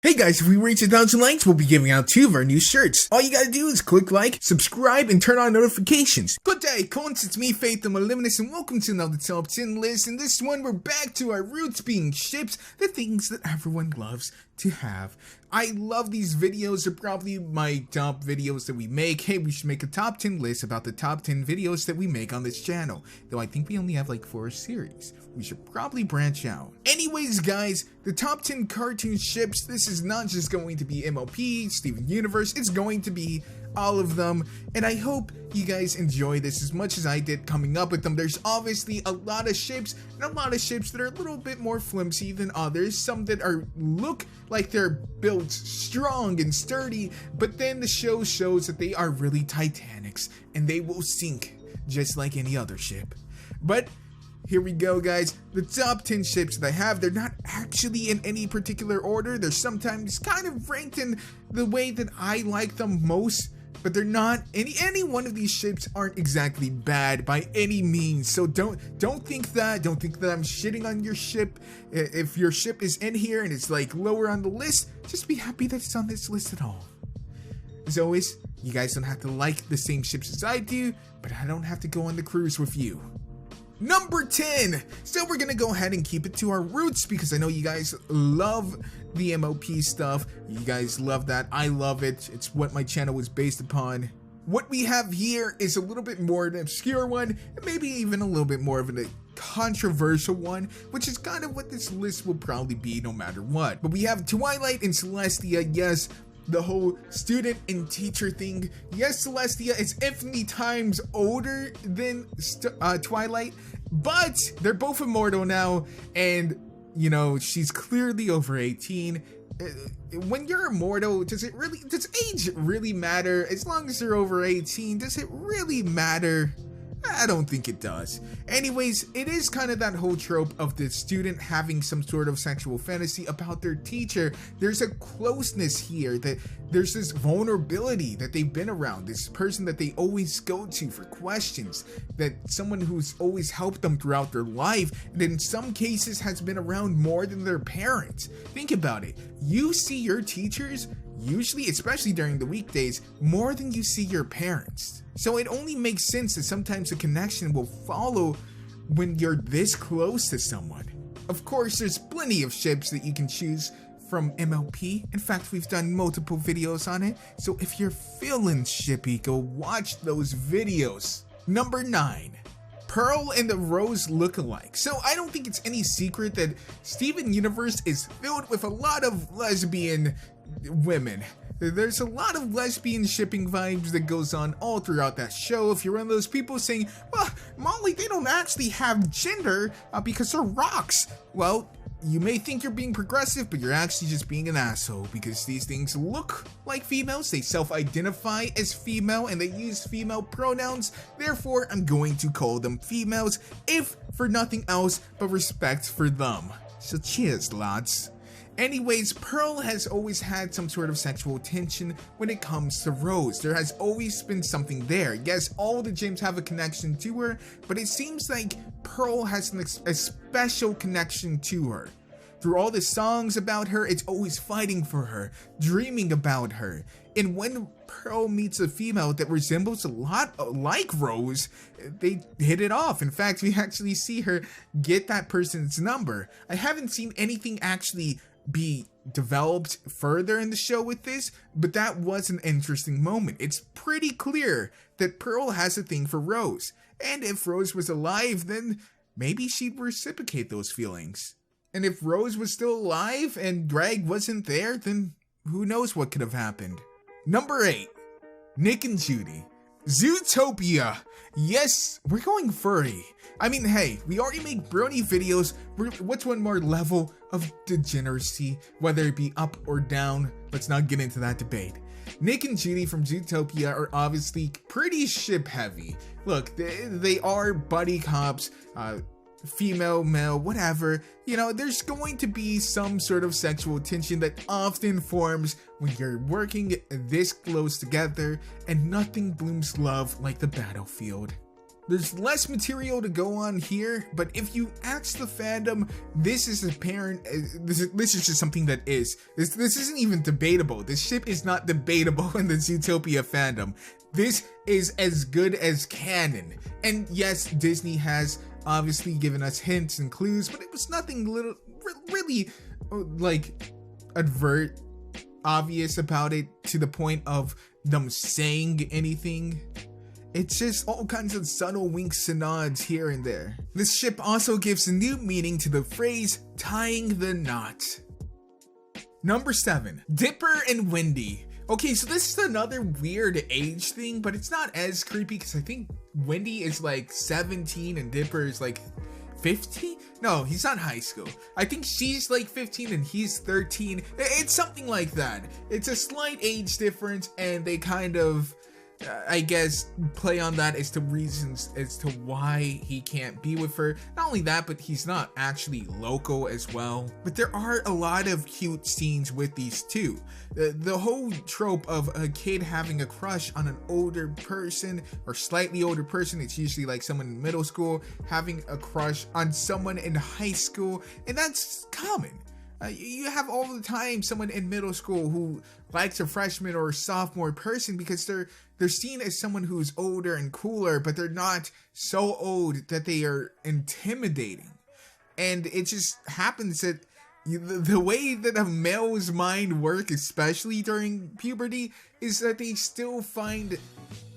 Hey guys, if we reach 1,000 likes, we'll be giving out 2 of our new shirts. All you gotta do is click like, subscribe, and turn on notifications. Good day, Cons, it's me, Faith, the Moliminous, and welcome to another top 10 list. In this one, we're back to our roots being ships, the things that everyone loves to have. I love these videos. They're probably my top videos that we make. Hey, we should make a top 10 list about the top 10 videos that we make on this channel. Though I think we only have like 4 series. We should probably branch out. Anyways, guys, the top 10 cartoon ships, this is not just going to be MLP, Steven Universe, it's going to be all of them, and I hope you guys enjoy this as much as I did coming up with them. There's obviously a lot of ships, and a lot of ships that are a little bit more flimsy than others, some that look like they're built strong and sturdy, but then the show shows that they are really Titanics, and they will sink just like any other ship. But here we go, guys. The top 10 ships that I have, they're not actually in any particular order. They're sometimes kind of ranked in the way that I like them most, but they're not. Any one of these ships aren't exactly bad by any means. So don't think that. Don't think that I'm shitting on your ship. If your ship is in here and it's like lower on the list, just be happy that it's on this list at all. As always, you guys don't have to like the same ships as I do, but I don't have to go on the cruise with you. Number 10. So we're gonna go ahead and keep it to our roots because I know you guys love the MOP stuff. You guys love that. I love it. It's what my channel was based upon. What we have here is a little bit more an obscure one, and maybe even a little bit more of a controversial one, which is kind of what this list will probably be no matter what. But we have Twilight and Celestia. Yes, the whole student and teacher thing. Yes, Celestia is infinitely times older than Twilight, but they're both immortal now, and you know, she's clearly over 18. When you're immortal, does age really matter? As long as you're over 18, does it really matter? I don't think it does. Anyways, it is kind of that whole trope of the student having some sort of sexual fantasy about their teacher. There's a closeness here, that there's this vulnerability that they've been around, this person that they always go to for questions, that someone who's always helped them throughout their life, and in some cases has been around more than their parents. Think about it. You see your teachers, usually, especially during the weekdays, more than you see your parents. So it only makes sense that sometimes a connection will follow when you're this close to someone. Of course, there's plenty of ships that you can choose from MLP. In fact, we've done multiple videos on it. So if you're feeling shippy, go watch those videos. Number 9. Pearl and the Rose look-alike. So I don't think it's any secret that Steven Universe is filled with a lot of lesbian women. There's a lot of lesbian shipping vibes that goes on all throughout that show. If you're one of those people saying, well, Molly, they don't actually have gender because they're rocks. Well, you may think you're being progressive, but you're actually just being an asshole, because these things look like females, they self-identify as female, and they use female pronouns. Therefore, I'm going to call them females, if for nothing else but respect for them. So cheers, lads. Anyways, Pearl has always had some sort of sexual tension when it comes to Rose. There has always been something there. Yes, all the gyms have a connection to her, but it seems like Pearl has a special connection to her. Through all the songs about her, it's always fighting for her, dreaming about her. And when Pearl meets a female that resembles a lot like Rose, they hit it off. In fact, we actually see her get that person's number. I haven't seen anything actually be developed further in the show with this, but that was an interesting moment. It's pretty clear that Pearl has a thing for Rose, and if Rose was alive, then maybe she'd reciprocate those feelings. And if Rose was still alive and Greg wasn't there, then who knows what could have happened. Number 8. Nick and Judy. Zootopia. Yes, we're going furry. I mean, hey, we already make brony videos. What's one more level of degeneracy, whether it be up or down? Let's not get into that debate. Nick and Judy from Zootopia are obviously pretty ship heavy. Look, they are buddy cops, female, male, whatever. You know, there's going to be some sort of sexual tension that often forms when you're working this close together, and nothing blooms love like the battlefield. There's less material to go on here, but if you ask the fandom, this is apparent. This is just something that is. This isn't even debatable. This ship is not debatable in the Zootopia fandom. This is as good as canon. And yes, Disney has obviously given us hints and clues, but it was nothing really like obvious about it to the point of them saying anything. It's just all kinds of subtle winks and nods here and there. This ship also gives a new meaning to the phrase tying the knot. Number 7, Dipper and Wendy. Okay, so this is another weird age thing, but it's not as creepy because I think Wendy is like 17 and Dipper is like 15? No, he's not high school. I think she's like 15 and he's 13. It's something like that. It's a slight age difference, and they kind of, I guess, play on that as to reasons as to why he can't be with her. Not only that, but he's not actually local as well. But there are a lot of cute scenes with these two. The whole trope of a kid having a crush on an older person or slightly older person, it's usually like someone in middle school having a crush on someone in high school, and that's common. You have all the time someone in middle school who likes a freshman or sophomore person because they're seen as someone who's older and cooler, but they're not so old that they are intimidating. And it just happens that the way that a male's mind works, especially during puberty, is that they still find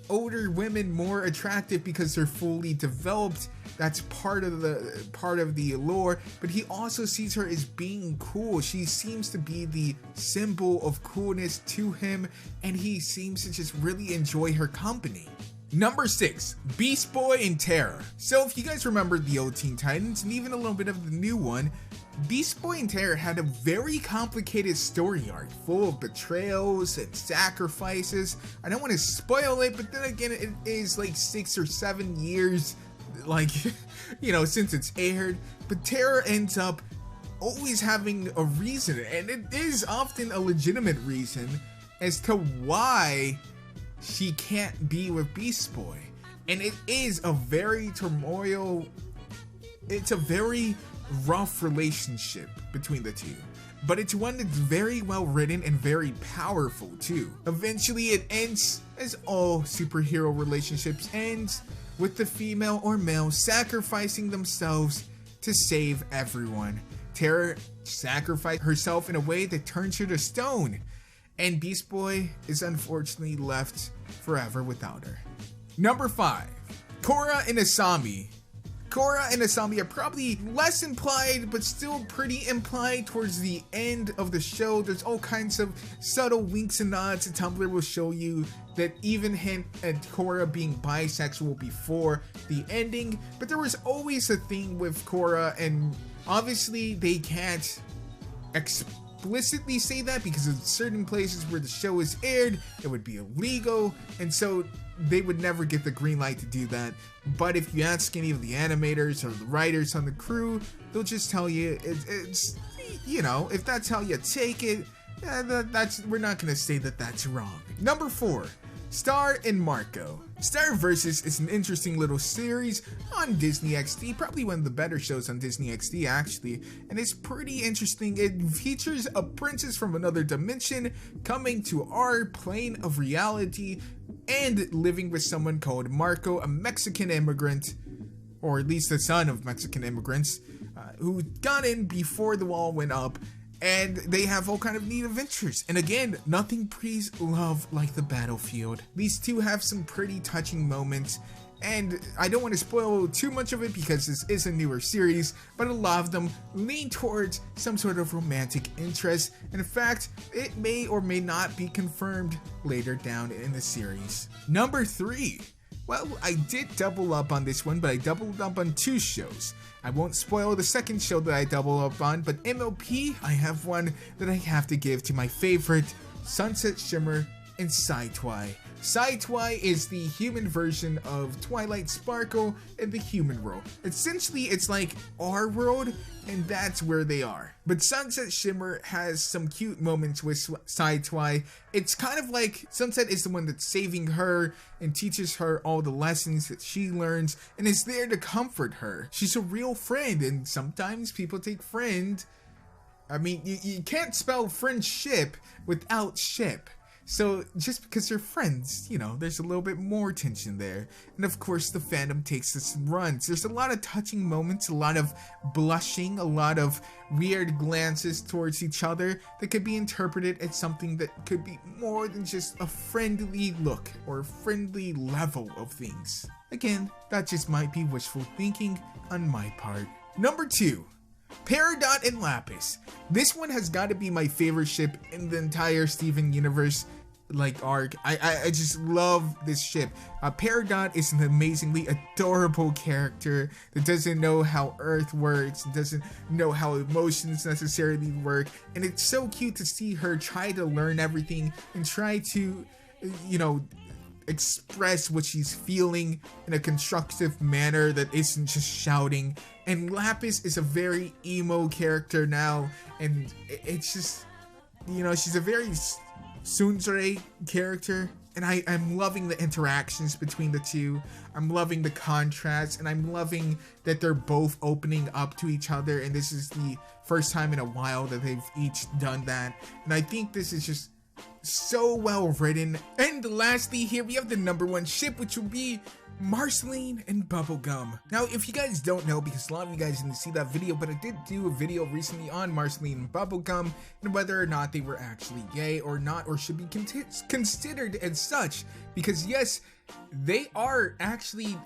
older women more attractive because they're fully developed. That's part of the allure, but he also sees her as being cool. She seems to be the symbol of coolness to him, and he seems to just really enjoy her company. Number 6, Beast Boy and Terra. So if you guys remember the old Teen Titans and even a little bit of the new one, Beast Boy and Terra had a very complicated story arc full of betrayals and sacrifices. I don't want to spoil it, but then again, it is like 6 or 7 years, like, you know, since it's aired. But Terra ends up always having a reason, and it is often a legitimate reason as to why she can't be with Beast Boy. And it is a very it's a very rough relationship between the two, but it's one that's very well written and very powerful too. Eventually it ends, as all superhero relationships ends, with the female or male sacrificing themselves to save everyone. Terra sacrificed herself in a way that turns her to stone, and Beast Boy is unfortunately left forever without her. Number 5, Korra and Asami. Korra and Asami are probably less implied, but still pretty implied towards the end of the show. There's all kinds of subtle winks and nods. Tumblr will show you that even hint at Korra being bisexual before the ending, but there was always a thing with Korra, and obviously they can't explicitly say that because in certain places where the show is aired, it would be illegal, and so they would never get the green light to do that. But if you ask any of the animators or the writers on the crew, they'll just tell you it's you know, if that's how you take it, we're not gonna say that that's wrong. Number 4, Star and Marco. Star Versus is an interesting little series on Disney XD, probably one of the better shows on Disney XD actually, and it's pretty interesting. It features a princess from another dimension coming to our plane of reality and living with someone called Marco, a Mexican immigrant, or at least the son of Mexican immigrants, who got in before the wall went up, and they have all kind of neat adventures. And again, nothing breeds love like the battlefield. These two have some pretty touching moments, and I don't want to spoil too much of it because this is a newer series, but a lot of them lean towards some sort of romantic interest. And in fact, it may or may not be confirmed later down in the series. Number 3. Well, I did double up on this one, but I doubled up on 2 shows. I won't spoil the second show that I doubled up on, but MLP, I have one that I have to give to my favorite, Sunset Shimmer and Sci-Twi. Jhfly is the human version of Twilight Sparkle in the human world. Essentially, it's like our world, and that's where they are. But Sunset Shimmer has some cute moments with Jhfly. It's kind of like Sunset is the one that's saving her and teaches her all the lessons that she learns and is there to comfort her. She's a real friend, and sometimes people take friend. I mean, you can't spell friendship without ship. So just because they're friends, you know, there's a little bit more tension there. And of course, the fandom takes this and runs. There's a lot of touching moments, a lot of blushing, a lot of weird glances towards each other that could be interpreted as something that could be more than just a friendly look or a friendly level of things. Again, that just might be wishful thinking on my part. Number 2. Peridot and Lapis. This one has got to be my favorite ship in the entire Steven universe arc. I just love this ship. Peridot is an amazingly adorable character that doesn't know how Earth works, doesn't know how emotions necessarily work, and it's so cute to see her try to learn everything and try to, you know, express what she's feeling in a constructive manner that isn't just shouting. And Lapis is a very emo character now, and it's just, you know, she's a very tsundere character, and I'm loving the interactions between the two. I'm loving the contrast, and I'm loving that they're both opening up to each other, and this is the first time in a while that they've each done that, and I think this is just so well written. And lastly, here we have the number 1 ship, which will be Marceline and Bubblegum. Now, if you guys don't know, because a lot of you guys didn't see that video, but I did do a video recently on Marceline and Bubblegum and whether or not they were actually gay or not, or should be considered as such. Because yes, they are actually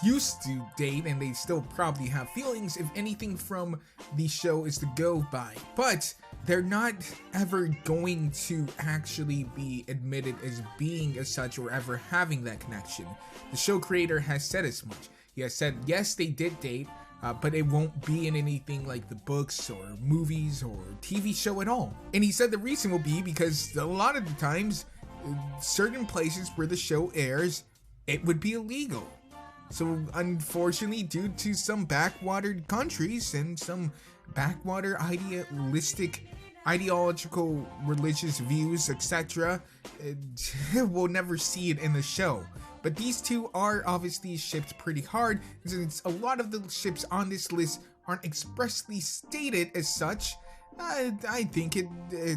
used to date, and they still probably have feelings if anything from the show is to go by. But they're not ever going to actually be admitted as being as such or ever having that connection. The show creator has said as much. He has said, yes, they did date, but it won't be in anything like the books or movies or TV show at all. And he said the reason will be because a lot of the times, certain places where the show airs, it would be illegal. So unfortunately, due to some backwatered countries and some backwater ideological religious views, etc., we'll never see it in the show. But these two are obviously shipped pretty hard, since a lot of the ships on this list aren't expressly stated as such. I think it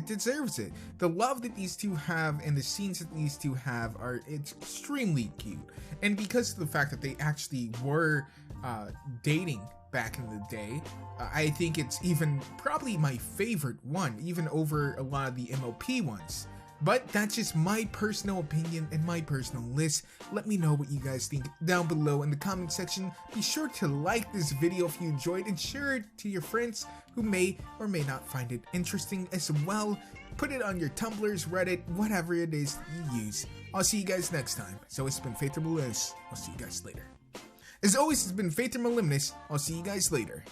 deserves it. The love that these two have and the scenes that these two have are extremely cute. And because of the fact that they actually were dating back in the day, I think it's even probably my favorite one, even over a lot of the MOP ones. But that's just my personal opinion and my personal list. Let me know what you guys think down below in the comment section. Be sure to like this video if you enjoyed and share it to your friends who may or may not find it interesting as well. Put it on your Tumblrs, Reddit, whatever it is you use. I'll see you guys next time. So it's been Faith and Moliminous. I'll see you guys later. As always, it's been Faith and Moliminous. I'll see you guys later.